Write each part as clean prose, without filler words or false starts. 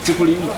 Chikulinda.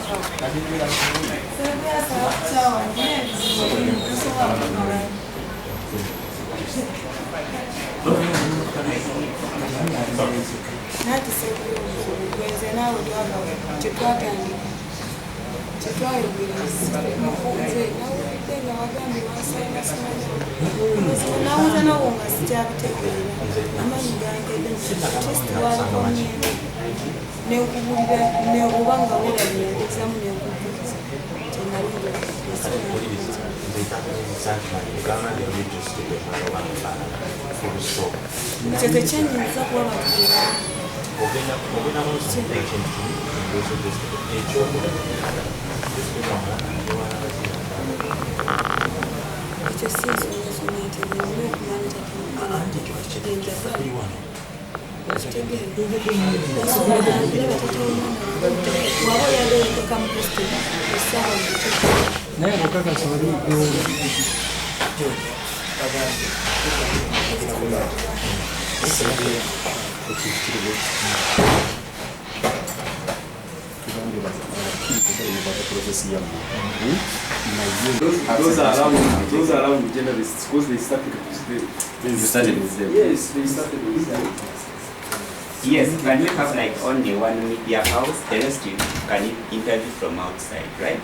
Those are around generalists because they started with them. Yes, they started with them. Yes, can you have like only one media house, the rest you can interview from outside, right?